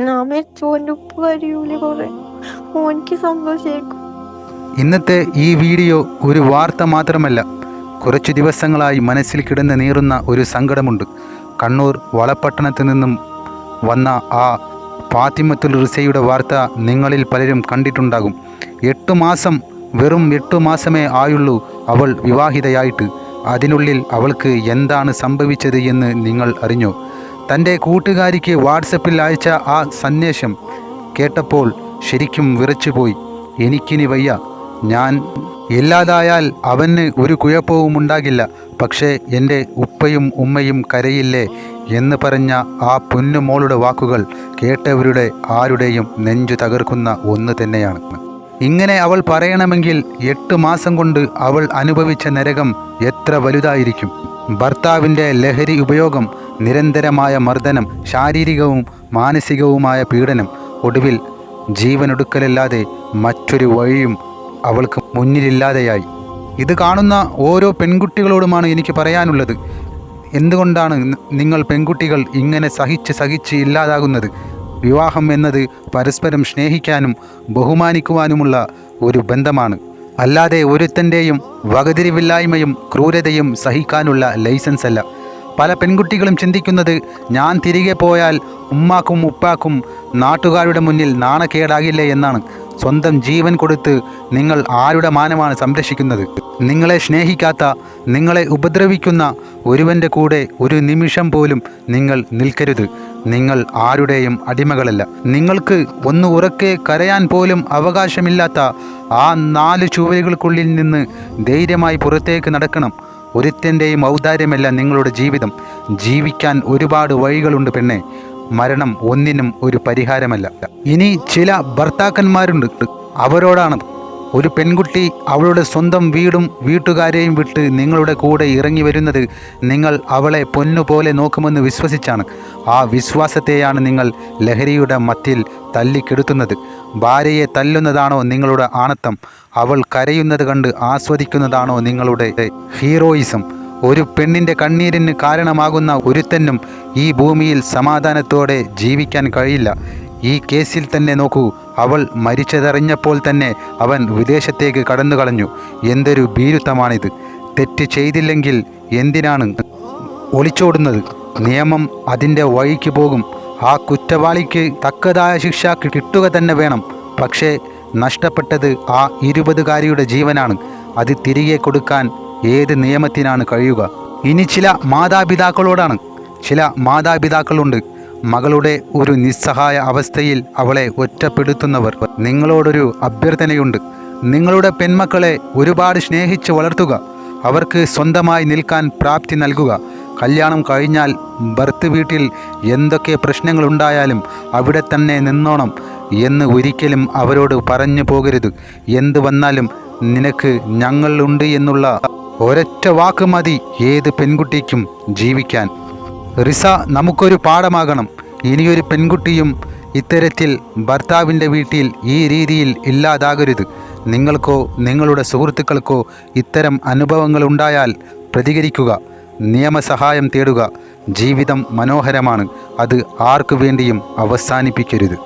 ഞാൻ മരിച്ചു ഓൻ്റെ ഉപ്പ് കരിയൂലേ കുറെ ഓനിക്ക് സന്തോഷമായിരിക്കും. ഇന്നത്തെ ഈ വീഡിയോ ഒരു വാർത്ത മാത്രമല്ല, കുറച്ചു ദിവസങ്ങളായി മനസ്സിൽ കിടന്ന് നീറുന്ന ഒരു സങ്കടമുണ്ട്. കണ്ണൂർ വളപട്ടണത്ത് നിന്നും വന്ന ആ ഫാത്തിമത്തുൽ റിസയുടെ വാർത്ത നിങ്ങളിൽ പലരും കണ്ടിട്ടുണ്ടാകും. 8 മാസം, വെറും 8 മാസമേ ആയുള്ളൂ അവൾ വിവാഹിതയായിട്ട്. അതിനുള്ളിൽ അവൾക്ക് എന്താണ് സംഭവിച്ചത് എന്ന് നിങ്ങൾ അറിഞ്ഞോ? തൻ്റെ കൂട്ടുകാരിക്ക് വാട്സപ്പിൽ അയച്ച ആ സന്ദേശം കേട്ടപ്പോൾ ശരിക്കും വിറച്ചുപോയി. എനിക്കിനി വയ്യ, ഞാൻ ഇല്ലാതായാൽ അവന് ഒരു കുഴപ്പവും ഉണ്ടാകില്ല, പക്ഷേ എൻ്റെ ഉപ്പയും ഉമ്മയും കരയില്ലേ എന്ന് പറഞ്ഞ ആ പൊന്നുമോളുടെ വാക്കുകൾ കേട്ടവരുടെ ആരുടെയും നെഞ്ചു തകർക്കുന്ന ഒന്ന് തന്നെയാണ്. ഇങ്ങനെ അവൾ പറയണമെങ്കിൽ 8 മാസം കൊണ്ട് അവൾ അനുഭവിച്ച നരകം എത്ര വലുതായിരിക്കും. ഭർത്താവിൻ്റെ ലഹരി ഉപയോഗം, നിരന്തരമായ മർദ്ദനം, ശാരീരികവും മാനസികവുമായ പീഡനം, ഒടുവിൽ ജീവനൊടുക്കലല്ലാതെ മറ്റൊരു വഴിയും അവൾക്ക് മുന്നിലില്ലാതെയായി. ഇത് കാണുന്ന ഓരോ പെൺകുട്ടികളോടുമാണ് എനിക്ക് പറയാനുള്ളത്. എന്തുകൊണ്ടാണ് നിങ്ങൾ പെൺകുട്ടികൾ ഇങ്ങനെ സഹിച്ച് ഇല്ലാതാകുന്നത്? വിവാഹം എന്നത് പരസ്പരം സ്നേഹിക്കാനും ബഹുമാനിക്കുവാനുമുള്ള ഒരു ബന്ധമാണ്, അല്ലാതെ ഒരുത്തൻ്റെയും വകതിരിവില്ലായ്മയും ക്രൂരതയും സഹിക്കാനുള്ള ലൈസൻസ് അല്ല. പല പെൺകുട്ടികളും ചിന്തിക്കുന്നത്, ഞാൻ തിരികെ പോയാൽ ഉമ്മാക്കും ഉപ്പാക്കും നാട്ടുകാരുടെ മുന്നിൽ നാണക്കേടാകില്ലേ എന്നാണ്. സ്വന്തം ജീവൻ കൊടുത്ത് നിങ്ങൾ ആരുടെ മാനമാണ് സംരക്ഷിക്കുന്നത്? നിങ്ങളെ സ്നേഹിക്കാത്ത, നിങ്ങളെ ഉപദ്രവിക്കുന്ന ഒരുവൻ്റെ കൂടെ ഒരു നിമിഷം പോലും നിങ്ങൾ നിൽക്കരുത്. നിങ്ങൾ ആരുടെയും അടിമകളല്ല. നിങ്ങൾക്ക് ഒന്ന് ഉറക്കെ കരയാൻ പോലും അവകാശമില്ലാത്ത ആ 4 ചുവരുകൾക്കുള്ളിൽ നിന്ന് ധൈര്യമായി പുറത്തേക്ക് നടക്കണം. ഒരുത്തൻ്റെയും ഔദാര്യമല്ല നിങ്ങളുടെ ജീവിതം. ജീവിക്കാൻ ഒരുപാട് വഴികളുണ്ട് പെണ്ണെ. മരണം ഒന്നിനും ഒരു പരിഹാരമല്ല. ഇനി ചില ഭർത്താക്കന്മാരുണ്ട്, അവരോടാണ്. ഒരു പെൺകുട്ടി അവളുടെ സ്വന്തം വീടും വീട്ടുകാരെയും വിട്ട് നിങ്ങളുടെ കൂടെ ഇറങ്ങി വരുന്നത് നിങ്ങൾ അവളെ പൊന്നുപോലെ നോക്കുമെന്ന് വിശ്വസിച്ചാണ്. ആ വിശ്വാസത്തെയാണ് നിങ്ങൾ ലഹരിയുടെ മത്തിൽ തല്ലിക്കെടുത്തുന്നത്. ഭാര്യയെ തല്ലുന്നതാണോ നിങ്ങളുടെ ആണത്തം? അവൾ കരയുന്നത് കണ്ട് ആസ്വദിക്കുന്നതാണോ നിങ്ങളുടെ ഹീറോയിസം? ഒരു പെണ്ണിൻ്റെ കണ്ണീരിന് കാരണമാകുന്ന ഒരുത്തനും ഈ ഭൂമിയിൽ സമാധാനത്തോടെ ജീവിക്കാൻ കഴിയില്ല. ഈ കേസിൽ തന്നെ നോക്കൂ, അവൾ മരിച്ചതറിഞ്ഞപ്പോൾ തന്നെ അവൻ വിദേശത്തേക്ക് കടന്നു കളഞ്ഞു. എന്തൊരു ഭീരുത്വമാണിത്! തെറ്റ് ചെയ്തില്ലെങ്കിൽ എന്തിനാണ് ഒളിച്ചോടുന്നത്? നിയമം അതിൻ്റെ വഴിക്ക് പോകും. ആ കുറ്റവാളിക്ക് തക്കതായ ശിക്ഷ കിട്ടുക തന്നെ വേണം. പക്ഷേ നഷ്ടപ്പെട്ടത് ആ 20കാരിയുടെ ജീവനാണ്. അത് തിരികെ കൊടുക്കാൻ ഏത് നിയമത്തിനാണ് കഴിയുക? ഇനി ചില മാതാപിതാക്കളോടാണ്. ചില മാതാപിതാക്കളുണ്ട്, മകളുടെ ഒരു നിസ്സഹായ അവസ്ഥയിൽ അവളെ ഒറ്റപ്പെടുത്തുന്നവർ. നിങ്ങളോടൊരു അഭ്യർത്ഥനയുണ്ട്. നിങ്ങളുടെ പെൺമക്കളെ ഒരുപാട് സ്നേഹിച്ച് വളർത്തുക. അവർക്ക് സ്വന്തമായി നിൽക്കാൻ പ്രാപ്തി നൽകുക. കല്യാണം കഴിഞ്ഞാൽ ഭർത്ത് വീട്ടിൽ എന്തൊക്കെ പ്രശ്നങ്ങളുണ്ടായാലും അവിടെ തന്നെ നിന്നോണം എന്ന് ഒരിക്കലും അവരോട് പറഞ്ഞു പോകരുത്. എന്തു വന്നാലും നിനക്ക് ഞങ്ങളുണ്ട് എന്നുള്ള ഒരൊറ്റ വാക്ക് മതി ഏത് പെൺകുട്ടിക്കും ജീവിക്കാൻ. റിസ നമുക്കൊരു പാഠമാകണം. ഇനിയൊരു പെൺകുട്ടിയും ഇത്തരത്തിൽ ഭർത്താവിൻ്റെ വീട്ടിൽ ഈ രീതിയിൽ ഇല്ലാതാകരുത്. നിങ്ങൾക്കോ നിങ്ങളുടെ സുഹൃത്തുക്കൾക്കോ ഇത്തരം അനുഭവങ്ങളുണ്ടായാൽ പ്രതികരിക്കുക, നിയമസഹായം തേടുക. ജീവിതം മനോഹരമാണ്, അത് ആർക്കു വേണ്ടിയും അവസാനിപ്പിക്കരുത്.